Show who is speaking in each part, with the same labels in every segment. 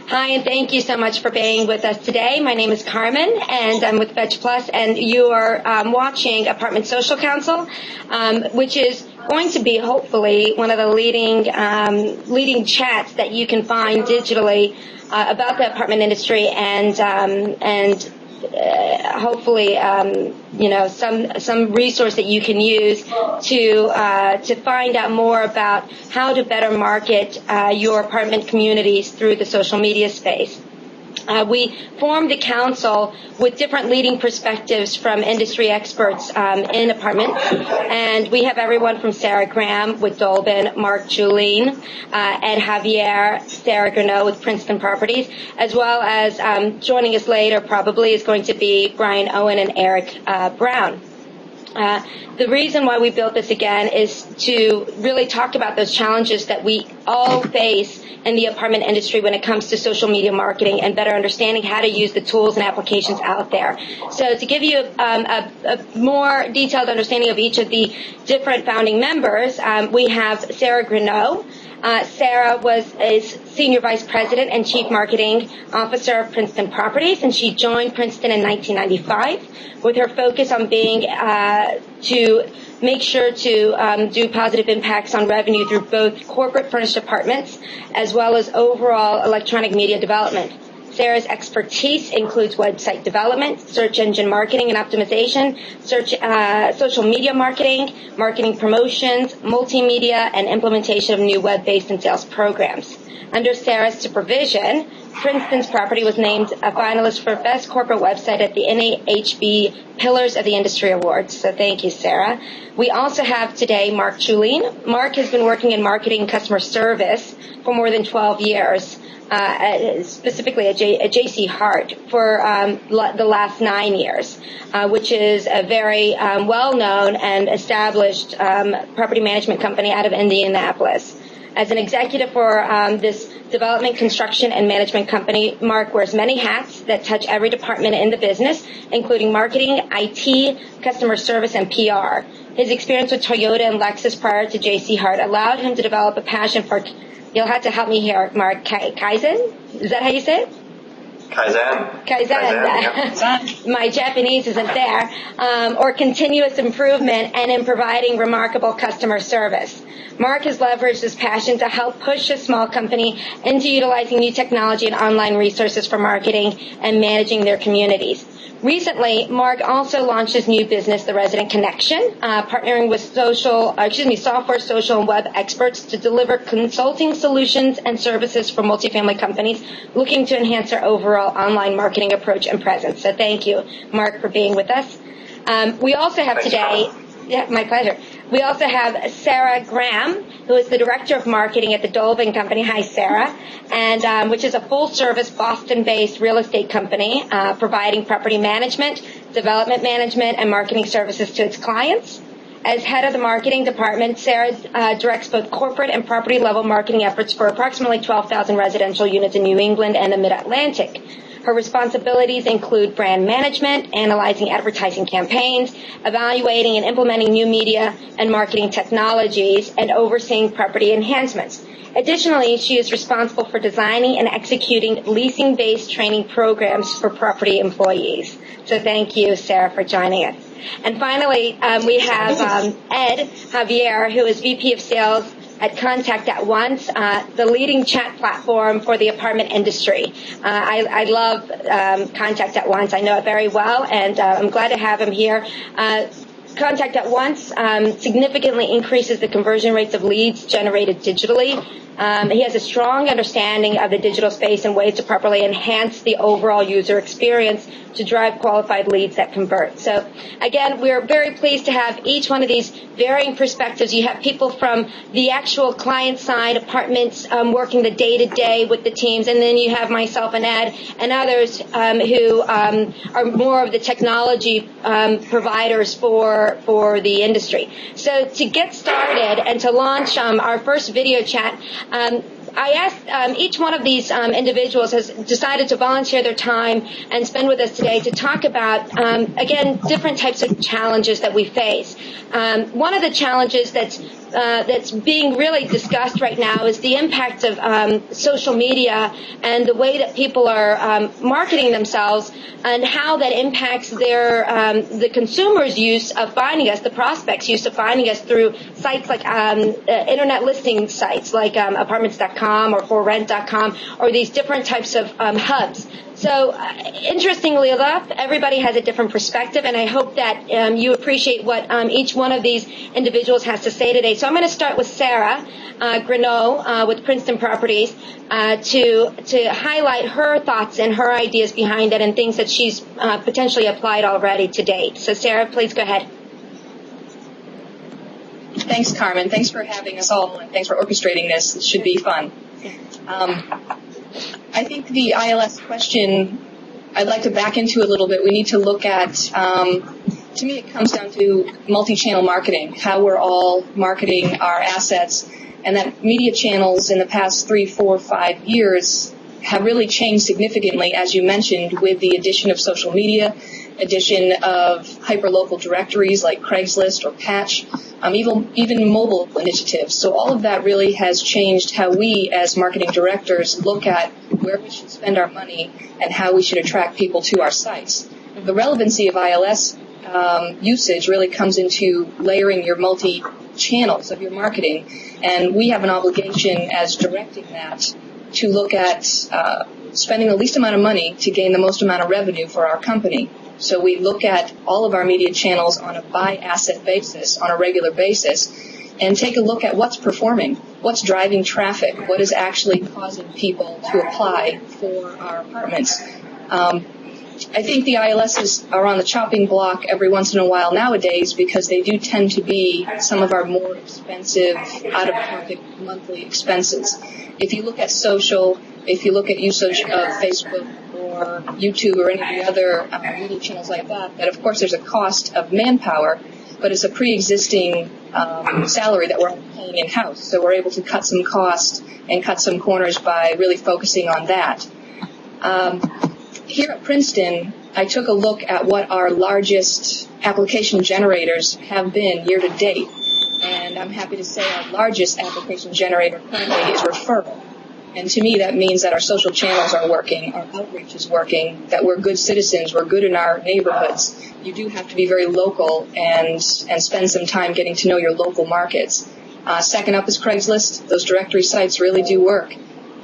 Speaker 1: Hi, and thank you so much for being with us today. My name is Carmen, and I'm with Fetch Plus, and you are watching Apartment Social Council, which is going to be hopefully one of the leading chats that you can find digitally about the apartment industry, and hopefully some resource that you can use to find out more about how to better market your apartment communities through the social media space. We formed the council with different leading perspectives from industry experts in apartments, and we have everyone from Sarah Graham with Dolben, Mark Julien, Ed Javier, Sarah Greneau with Princeton Properties, as well as joining us later probably is going to be Brian Owen and Eric Brown. The reason why we built this again is to really talk about those challenges that we all face in the apartment industry when it comes to social media marketing and better understanding how to use the tools and applications out there. So to give you a more detailed understanding of each of the different founding members, we have Sarah Greneau. Sarah is Senior Vice President and Chief Marketing Officer of Princeton Properties, and she joined Princeton in 1995 with her focus on being to make sure to do positive impacts on revenue through both corporate furnished apartments as well as overall electronic media development. Sarah's expertise includes website development, search engine marketing and optimization, social media marketing, marketing promotions, multimedia, and implementation of new web-based and sales programs. Under Sarah's supervision, Princeton's Property was named a finalist for Best Corporate Website at the NAHB Pillars of the Industry Awards. So thank you, Sarah. We also have today Mark Julien. Mark has been working in marketing and customer service for more than 12 years. Specifically at J.C. Hart for the last 9 years, which is a very well-known and established property management company out of Indianapolis. As an executive for this development, construction, and management company, Mark wears many hats that touch every department in the business, including marketing, IT, customer service, and PR. His experience with Toyota and Lexus prior to J.C. Hart allowed him to develop a passion for, you'll have to help me here, Mark, Kaizen? Is that how you say it? Kaizen.
Speaker 2: Yeah.
Speaker 1: My Japanese isn't there. Or continuous improvement and in providing remarkable customer service. Mark has leveraged his passion to help push a small company into utilizing new technology and online resources for marketing and managing their communities. Recently, Mark also launched his new business, The Resident Connection, partnering with software, social, and web experts to deliver consulting solutions and services for multifamily companies looking to enhance their overall online marketing approach and presence. So thank you, Mark, for being with us. We also have today, yeah, my pleasure. We also have Sarah Graham, who is the Director of Marketing at the Dolben Company. Hi, Sarah. And which is a full-service Boston-based real estate company providing property management, development management, and marketing services to its clients. As head of the marketing department, Sarah directs both corporate and property-level marketing efforts for approximately 12,000 residential units in New England and the Mid-Atlantic. Her responsibilities include brand management, analyzing advertising campaigns, evaluating and implementing new media and marketing technologies, and overseeing property enhancements. Additionally, she is responsible for designing and executing leasing-based training programs for property employees. So thank you, Sarah, for joining us. And finally, we have Ed Javier, who is VP of Sales at Contact at Once, the leading chat platform for the apartment industry. I love Contact at Once. I know it very well, and I'm glad to have him here. Contact at Once significantly increases the conversion rates of leads generated digitally. He has a strong understanding of the digital space and ways to properly enhance the overall user experience to drive qualified leads that convert. So, again, we're very pleased to have each one of these varying perspectives. You have people from the actual client side, apartments, working the day-to-day with the teams, and then you have myself and Ed and others who are more of the technology providers for the industry. So to get started and to launch our first video chat, I asked each one of these individuals has decided to volunteer their time and spend with us today to talk about, again, different types of challenges that we face. One of the challenges that's that's being really discussed right now is the impact of social media and the way that people are marketing themselves and how that impacts their the consumers' use of finding us, the prospects' use of finding us through sites like internet listing sites like apartments.com or forrent.com or these different types of hubs. So, interestingly enough, everybody has a different perspective, and I hope that you appreciate what each one of these individuals has to say today. So I'm going to start with Sarah Greneau with Princeton Properties to highlight her thoughts and her ideas behind it and things that she's potentially applied already to date. So, Sarah, please go ahead.
Speaker 2: Thanks, Carmen. Thanks for having us all, and thanks for orchestrating this. It should be fun. I think the ILS question, I'd like to back into a little bit. We need to look at, to me, it comes down to multi-channel marketing, how we're all marketing our assets, and that media channels in the past 3, 4, 5 years have really changed significantly, as you mentioned, with the addition of social media, addition of hyperlocal directories like Craigslist or Patch, even mobile initiatives. So all of that really has changed how we as marketing directors look at where we should spend our money and how we should attract people to our sites. The relevancy of ILS usage really comes into layering your multi-channels of your marketing, and we have an obligation as directing that to look at spending the least amount of money to gain the most amount of revenue for our company. So we look at all of our media channels on a by-asset basis, on a regular basis, and take a look at what's performing, what's driving traffic, what is actually causing people to apply for our apartments. I think the ILSs are on the chopping block every once in a while nowadays because they do tend to be some of our more expensive, out-of-pocket monthly expenses. If you look at social, if you look at usage of Facebook or YouTube or any of the other media channels like that, that of course there's a cost of manpower, but it's a pre-existing salary that we're paying in-house. So we're able to cut some costs and cut some corners by really focusing on that. Here at Princeton, I took a look at what our largest application generators have been year to date, and I'm happy to say our largest application generator currently is referral. And to me, that means that our social channels are working, our outreach is working, that we're good citizens, we're good in our neighborhoods. You do have to be very local and spend some time getting to know your local markets. Second up is Craigslist. Those directory sites really do work.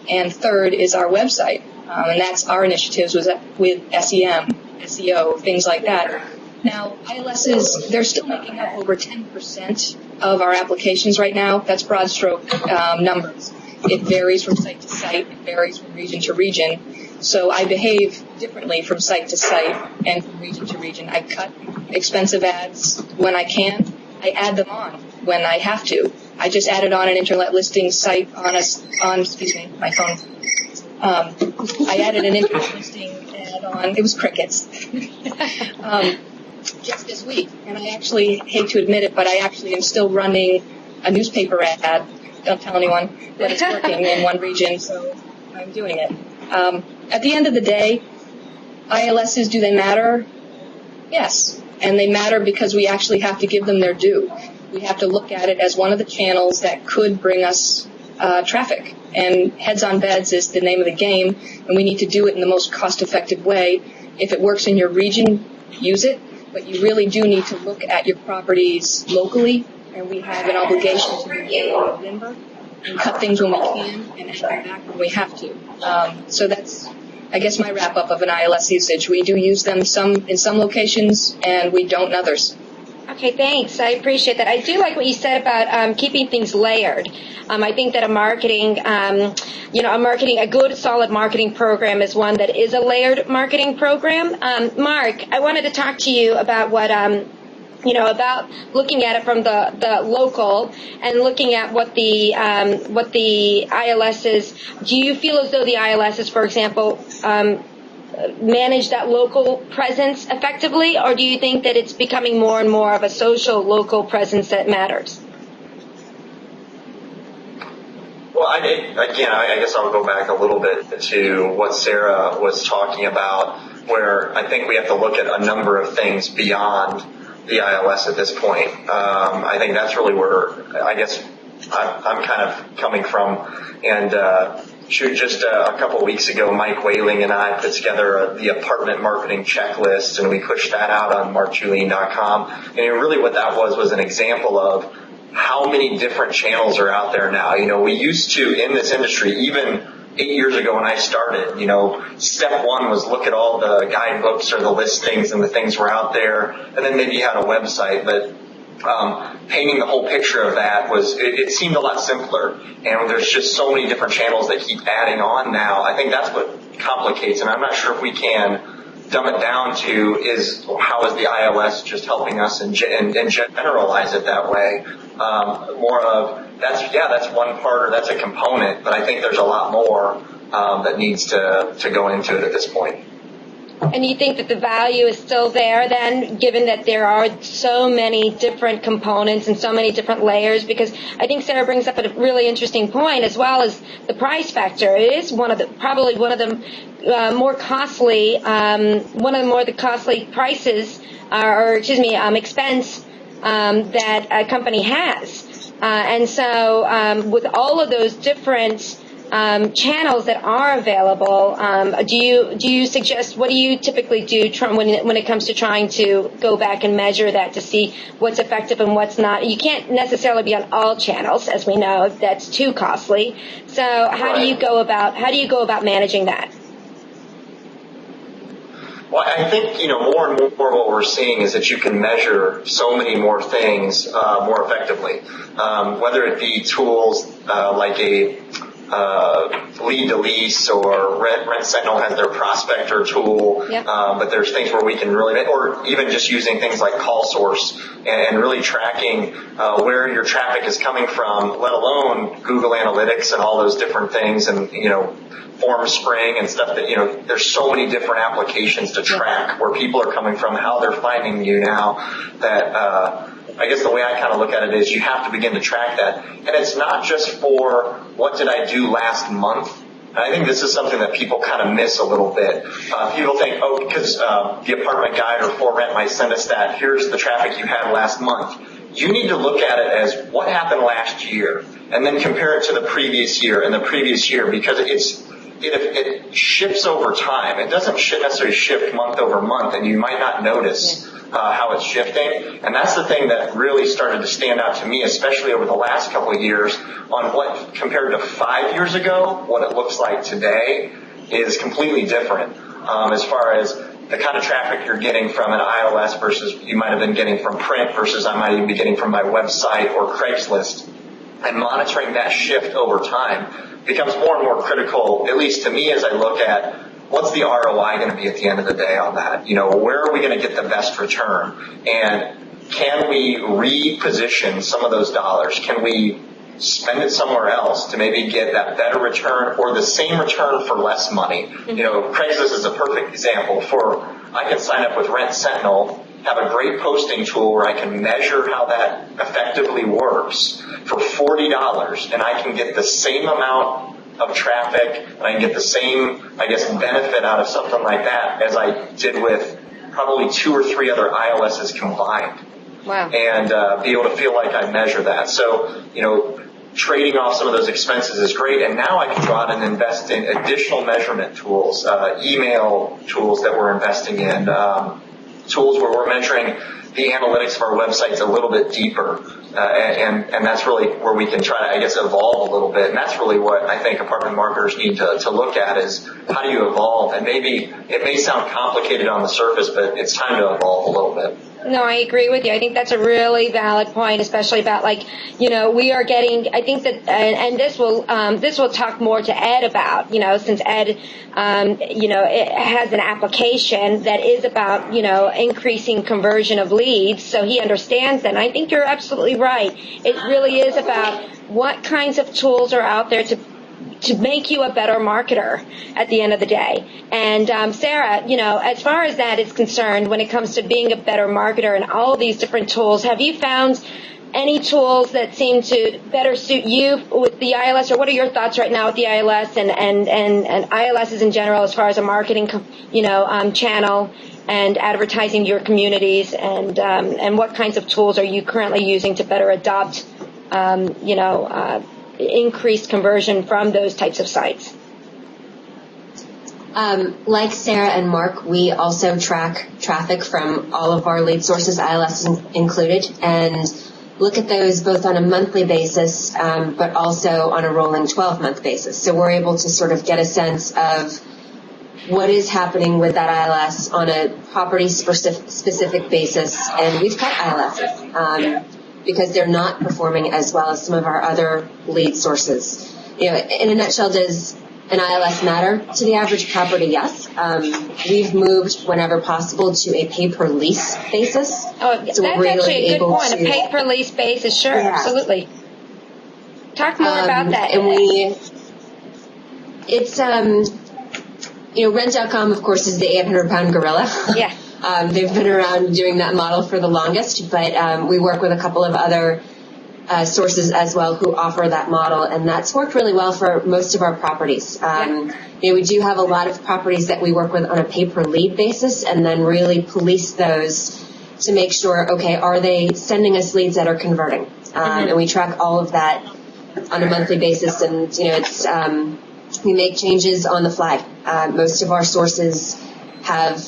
Speaker 2: And third is our website. And that's our initiatives with SEM, SEO, things like that. Now, ILSs, they're still making up over 10% of our applications right now. That's broad stroke numbers. It varies from site to site. It varies from region to region. So I behave differently from site to site and from region to region. I cut expensive ads when I can. I add them on when I have to. I just added on an internet listing site excuse me, my phone. I added an internet listing ad on, it was crickets, just this week. And I actually hate to admit it, but I actually am still running a newspaper ad. Don't tell anyone, but it's working in one region, so I'm doing it. At the end of the day, ILSs, do they matter? Yes. And they matter because we actually have to give them their due. We have to look at it as one of the channels that could bring us traffic. And heads on beds is the name of the game, and we need to do it in the most cost-effective way. If it works in your region, use it, but you really do need to look at your properties locally, and we have an obligation to be nimble and cut things when we can and add them back when we have to. So that's, I guess, my wrap-up of an ILS usage. We do use them in some locations, and we don't in others.
Speaker 1: Okay, thanks. I appreciate that. I do like what you said about keeping things layered. I think that a good, solid marketing program is one that is a layered marketing program. Mark, I wanted to talk to you about what, about looking at it from the local and looking at what the ILSs. Do you feel as though the ILSs, for example, manage that local presence effectively, or do you think that it's becoming more and more of a social local presence that matters?
Speaker 3: Well, I guess I'll go back a little bit to what Sarah was talking about, where I think we have to look at a number of things beyond the ILS at this point. I think that's really where I guess I'm kind of coming from. And just a couple of weeks ago, Mike Whaling and I put together the apartment marketing checklist, and we pushed that out on markjulian.com. And really what that was an example of how many different channels are out there now. We used to, in this industry, even 8 years ago when I started, step one was look at all the guidebooks or the listings and the things were out there, and then maybe you had a website, but painting the whole picture of that it seemed a lot simpler, and there's just so many different channels that keep adding on now. I think that's what complicates, and I'm not sure if we can dumb it down to is how is the ILS just helping us and generalize it that way. More of that's one part or that's a component, but I think there's a lot more that needs to go into it at this point.
Speaker 1: And you think that the value is still there then, given that there are so many different components and so many different layers? Because I think Sarah brings up a really interesting point, as well as the price factor. It is probably one of the more costly prices, expense that a company has. And so with all of those different channels that are available, do you suggest, what do you typically do when it comes to trying to go back and measure that to see what's effective and what's not? You can't necessarily be on all channels, as we know. That's too costly. So how do you go about managing that?
Speaker 3: Well, I think, more and more what we're seeing is that you can measure so many more things more effectively, whether it be tools like a lead to lease, or Rent Sentinel has their prospector tool.
Speaker 1: Yep.
Speaker 3: But there's things where we can really, or even just using things like call source and really tracking where your traffic is coming from, let alone Google Analytics and all those different things, and Form Spring and stuff that, there's so many different applications to track where people are coming from, how they're finding you now, that I guess the way I kind of look at it is you have to begin to track that. And it's not just for what did I do last month. And I think this is something that people kind of miss a little bit. People think, because the apartment guide or For Rent might send us that, here's the traffic you had last month. You need to look at it as what happened last year, and then compare it to the previous year and the previous year, because it shifts over time. It doesn't necessarily shift month over month, and you might not notice how it's shifting. And that's the thing that really started to stand out to me, especially over the last couple of years, on what, compared to 5 years ago, what it looks like today is completely different. As far as the kind of traffic you're getting from an ILS versus you might have been getting from print versus I might even be getting from my website or Craigslist. And monitoring that shift over time becomes more and more critical, at least to me, as I look at what's the ROI going to be at the end of the day on that? Where are we going to get the best return? And can we reposition some of those dollars? Can we spend it somewhere else to maybe get that better return or the same return for less money? Craigslist is a perfect example. I can sign up with Rent Sentinel, have a great posting tool where I can measure how that effectively works for $40, and I can get the same amount of traffic, and I can get the same, benefit out of something like that as I did with probably 2 or 3 other ILSs combined.
Speaker 1: Wow.
Speaker 3: And be able to feel like I measure that. So, trading off some of those expenses is great, and now I can go out and invest in additional measurement tools, email tools that we're investing in, tools where we're measuring the analytics of our websites a little bit deeper, and that's really where we can try to, evolve a little bit. And that's really what I think apartment marketers need to look at is how do you evolve? And maybe it may sound complicated on the surface, but it's time to evolve a little bit.
Speaker 1: No, I agree with you. I think that's a really valid point, especially about we are getting, I think that, and this will talk more to Ed about, since Ed, it has an application that is about, increasing conversion of leads. So he understands that. And I think you're absolutely right. It really is about what kinds of tools are out there to make you a better marketer at the end of the day. And Sarah, as far as that is concerned, when it comes to being a better marketer and all of these different tools, have you found any tools that seem to better suit you with the ILS, or what are your thoughts right now with the ILS and ILSs in general as far as a marketing, channel and advertising your communities, and what kinds of tools are you currently using to better adopt, increased conversion from those types of sites?
Speaker 4: Like Sarah and Mark, we also track traffic from all of our lead sources, ILS included, and look at those both on a monthly basis, but also on a rolling 12-month basis. So we're able to sort of get a sense of what is happening with that ILS on a property-specific basis, and we've cut ILSs because they're not performing as well as some of our other lead sources. In a nutshell, does an ILS matter to the average property? Yes. We've moved whenever possible to a pay-per-lease basis.
Speaker 1: Oh, so that's actually a good point, a pay-per-lease basis. Sure, yeah. Absolutely. Talk more about that.
Speaker 4: And Rent.com, of course, is the 800-pound gorilla.
Speaker 1: Yeah.
Speaker 4: They've been around doing that model for the longest, but we work with a couple of other sources as well who offer that model, and that's worked really well for most of our properties. We do have a lot of properties that we work with on a pay-per-lead basis and then really police those to make sure, okay, are they sending us leads that are converting? And we track all of that on a monthly basis, and it's we make changes on the fly. Most of our sources have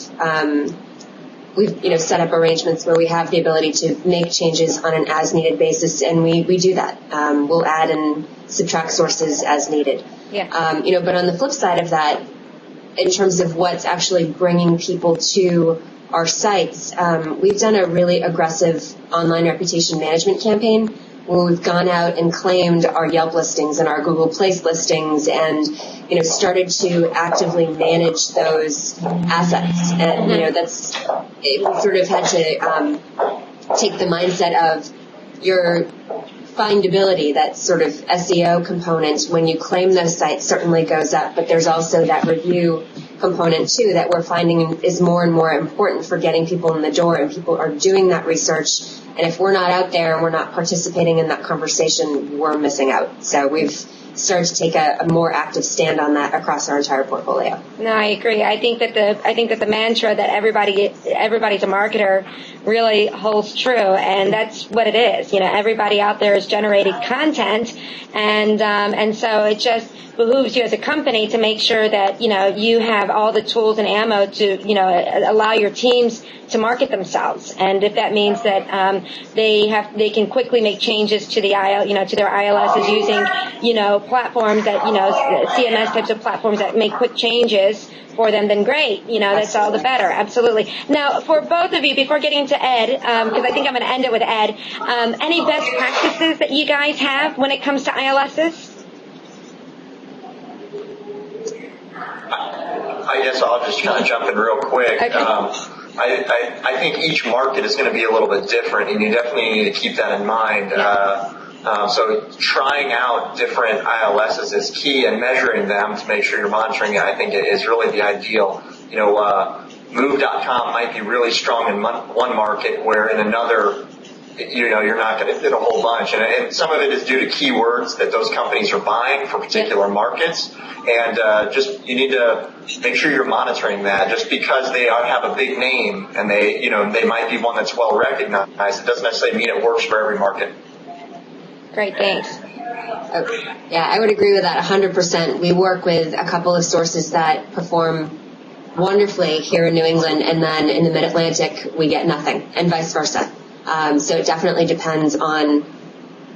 Speaker 4: we've set up arrangements where we have the ability to make changes on an as-needed basis, and we do that. We'll add and subtract sources as needed.
Speaker 1: Yeah.
Speaker 4: But on the flip side of that, in terms of what's actually bringing people to our sites, we've done a really aggressive online reputation management campaign where we've gone out and claimed our Yelp listings and our Google Place listings and, started to actively manage those assets. And, we sort of had to take the mindset of your findability, that sort of SEO component when you claim those sites certainly goes up, but there's also that review component too that we're finding is more and more important for getting people in the door, and people are doing that research, and if we're not out there and we're not participating in that conversation, we're missing out. So we've started to take a more active stand on that across our entire portfolio.
Speaker 1: No, I agree. I think that the mantra that everybody's a marketer really holds true, and that's what it is. Everybody out there is generating content, and so it just behooves you as a company to make sure that you have all the tools and ammo to allow your teams to market themselves. And if that means that they can quickly make changes to the to their ILSs using platforms that CMS types of platforms that make quick changes for them, then great. That's all the better. Absolutely. Now, for both of you, before getting to Ed, because I think I'm going to end it with Ed, any best practices that you guys have when it comes to ILSs?
Speaker 3: I guess I'll just kind of jump in real quick.
Speaker 1: Okay.
Speaker 3: I think each market is going to be a little bit different, and you definitely need to keep that in mind. So trying out different ILSs is key, and measuring them to make sure you're monitoring it, I think, is really the ideal. Move.com might be really strong in one market, where in another, you're not going to hit a whole bunch. And some of it is due to keywords that those companies are buying for particular markets. And you need to make sure you're monitoring that. Just because they have a big name and they might be one that's well recognized, it doesn't necessarily mean it works for every market.
Speaker 1: Great, thanks.
Speaker 4: Yeah, I would agree with that 100%. We work with a couple of sources that perform wonderfully here in New England, and then in the Mid-Atlantic we get nothing, and vice versa. So it definitely depends on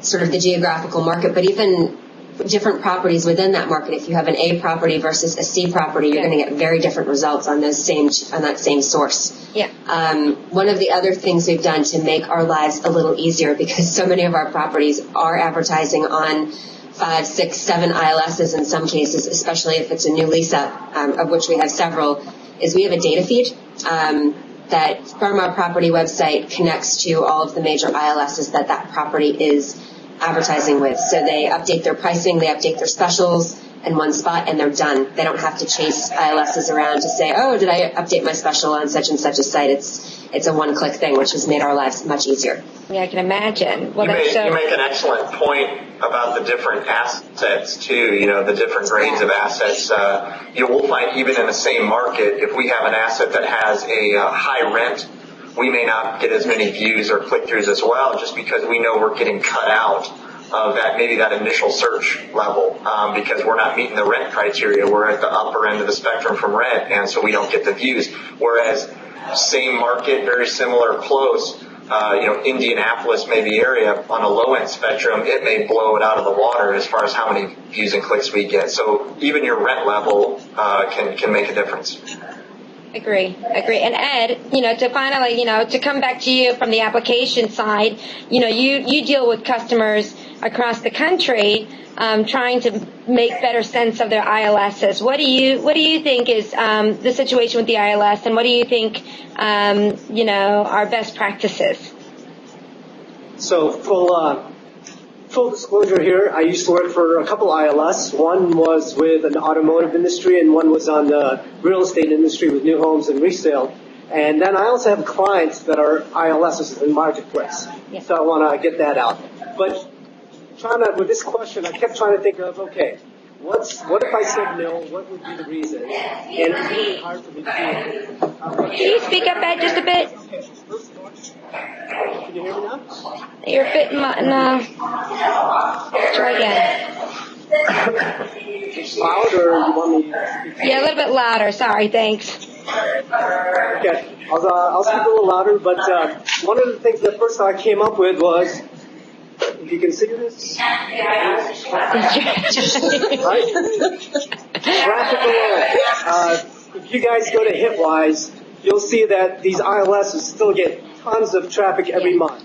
Speaker 4: sort of the geographical market, but even different properties within that market. If you have an A property versus a C property, you're going to get very different results on that same source.
Speaker 1: Yeah.
Speaker 4: One of the other things we've done to make our lives a little easier, because so many of our properties are advertising on 5, 6, 7 ILSs in some cases, especially if it's a new lease up, of which we have several, is we have a data feed that from our property website connects to all of the major ILSs that property is advertising with. So they update their pricing, they update their specials in one spot, and they're done. They don't have to chase ILSs around to say, oh, did I update my special on such and such a site? it's a one-click thing, which has made our lives much easier.
Speaker 1: Yeah, I can imagine. Well,
Speaker 3: you make an excellent point about the different assets too. The different grades of assets. We'll find even in the same market, if we have an asset that has a high rent, we may not get as many views or click-throughs as well, just because we know we're getting cut out of that initial search level, because we're not meeting the rent criteria. We're at the upper end of the spectrum from rent, and so we don't get the views. Whereas same market, very similar, close, Indianapolis maybe area on a low end spectrum, it may blow it out of the water as far as how many views and clicks we get. So even your rent level can make a difference.
Speaker 1: Agree. And Ed, to finally, to come back to you from the application side, you deal with customers across the country, trying to make better sense of their ILSs. What do you think is the situation with the ILS, and what do you think, are best practices?
Speaker 5: So full disclosure here, I used to work for a couple ILS. One was with an automotive industry, and one was on the real estate industry with new homes and resale. And then I also have clients that are ILSs in the marketplace. Yeah. So I want to get that out. But with this question, I kept trying to think of, okay, what if I said no? What would be the reason? And it's really hard for me to do.
Speaker 1: Can you speak up, Ed, just a bit?
Speaker 5: Okay. Can you hear me now?
Speaker 1: You're a bit no. Try again.
Speaker 5: Loud, or you want me to speak?
Speaker 1: Yeah, a little bit louder. Sorry, thanks.
Speaker 5: Okay, I'll speak a little louder. But one of the things that first I came up with was, if you can see this, right? Traffic alone. If you guys go to Hitwise, you'll see that these ILSs still get tons of traffic every month.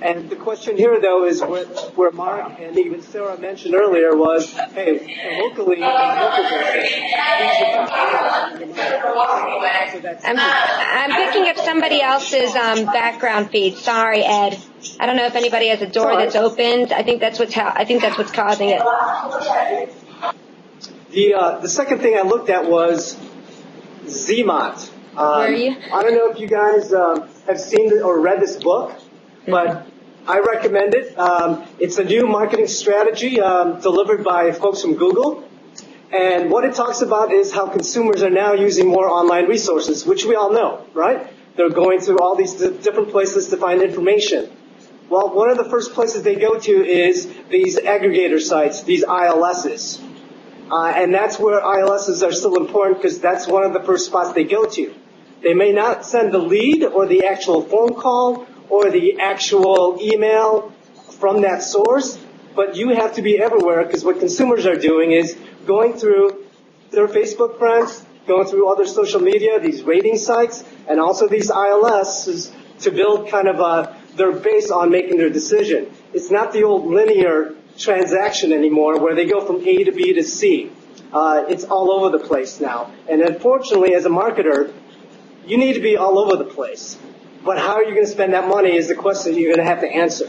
Speaker 5: And the question here, though, is where Mark and even Sarah mentioned earlier was, hey, locally,
Speaker 1: I'm picking up somebody else's background feed. Sorry, Ed. I don't know if anybody has a door that's opened. I think that's what's causing it.
Speaker 5: The second thing I looked at was Zmont.
Speaker 1: Where are you?
Speaker 5: I don't know if you guys have seen or read this book, but I recommend it. It's a new marketing strategy delivered by folks from Google. And what it talks about is how consumers are now using more online resources, which we all know, right? They're going through all these different places to find information. Well, one of the first places they go to is these aggregator sites, these ILSs. And that's where ILSs are still important, because that's one of the first spots they go to. They may not send the lead or the actual phone call or the actual email from that source, but you have to be everywhere, because what consumers are doing is going through their Facebook friends, going through other social media, these rating sites, and also these ILSs to build kind of their base on making their decision. It's not the old linear transaction anymore where they go from A to B to C. It's all over the place now. And unfortunately, as a marketer, you need to be all over the place. But how are you going to spend that money is the question you're going to have to answer.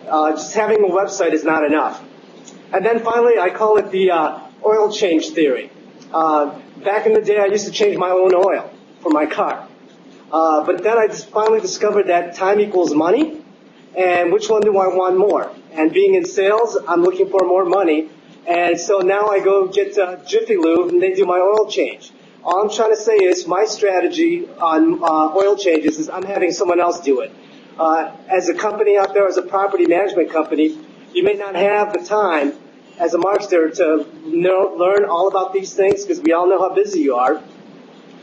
Speaker 5: Just having a website is not enough. And then finally, I call it the oil change theory. Back in the day, I used to change my own oil for my car. But then I just finally discovered that time equals money, and which one do I want more? And being in sales, I'm looking for more money, and so now I go get Jiffy Lube, and they do my oil change. All I'm trying to say is my strategy on oil changes is I'm having someone else do it. As a company out there, as a property management company, you may not have the time as a marketer to learn all about these things, because we all know how busy you are.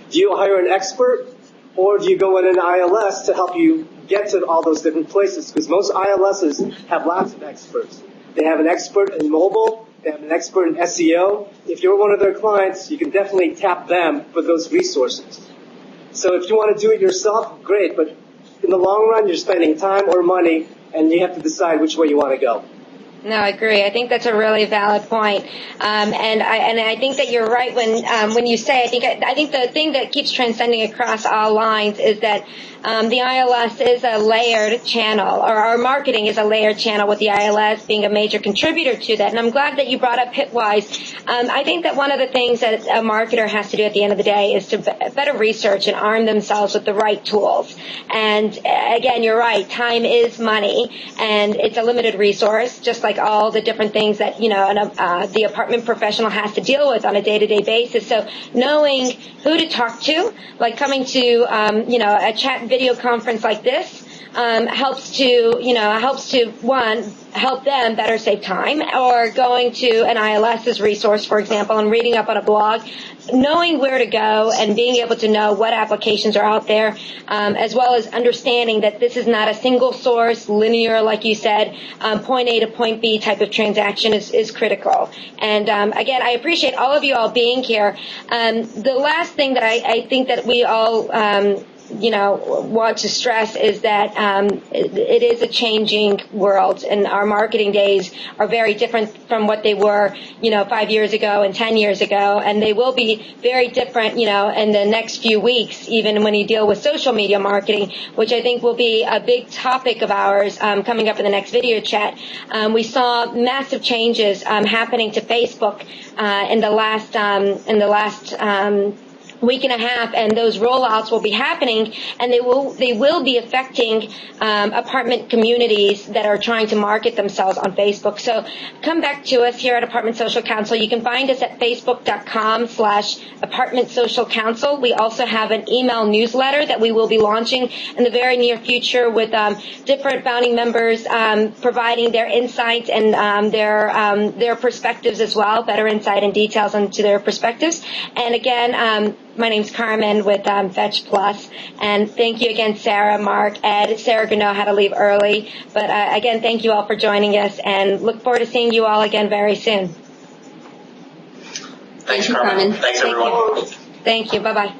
Speaker 5: Do you hire an expert, or do you go in an ILS to help you get to all those different places? Because most ILSs have lots of experts. They have an expert in mobile. They have an expert in SEO. If you're one of their clients, you can definitely tap them for those resources. So if you want to do it yourself, great. But in the long run, you're spending time or money, and you have to decide which way you want to go.
Speaker 1: No, I agree. I think that's a really valid point. And I think that you're right when you say, I think the thing that keeps transcending across all lines is that the ILS is a layered channel, or our marketing is a layered channel, with the ILS being a major contributor to that. And I'm glad that you brought up Hitwise. I think that one of the things that a marketer has to do at the end of the day is to better research and arm themselves with the right tools. And again, you're right, time is money, and it's a limited resource, just like all the different things that, the apartment professional has to deal with on a day-to-day basis. So knowing who to talk to, like coming to, a chat video conference like this, helps to one, help them better save time, or going to an ILS's resource, for example, and reading up on a blog, knowing where to go and being able to know what applications are out there, as well as understanding that this is not a single source, linear, like you said, point A to point B type of transaction is critical. And again, I appreciate all of you all being here. The last thing that I think that we all want to stress is that it is a changing world, and our marketing days are very different from what they were, 5 years ago and 10 years ago, and they will be very different, in the next few weeks, even when you deal with social media marketing, which I think will be a big topic of ours coming up in the next video chat. We saw massive changes happening to Facebook in the last week and a half, and those rollouts will be happening, and they will be affecting apartment communities that are trying to market themselves on Facebook. So come back to us here at Apartment Social Council. You can find us at facebook.com/Apartment Social Council. We also have an email newsletter that we will be launching in the very near future with different founding members providing their insights and their perspectives as well, better insight and details into their perspectives. And again, my name's Carmen with Fetch Plus, and thank you again, Sarah, Mark, Ed. Sarah gonna know how to leave early, but again, thank you all for joining us, and look forward to seeing you all again very soon.
Speaker 3: Thanks, Carmen. Thanks, everyone.
Speaker 1: Thank you. Bye-bye.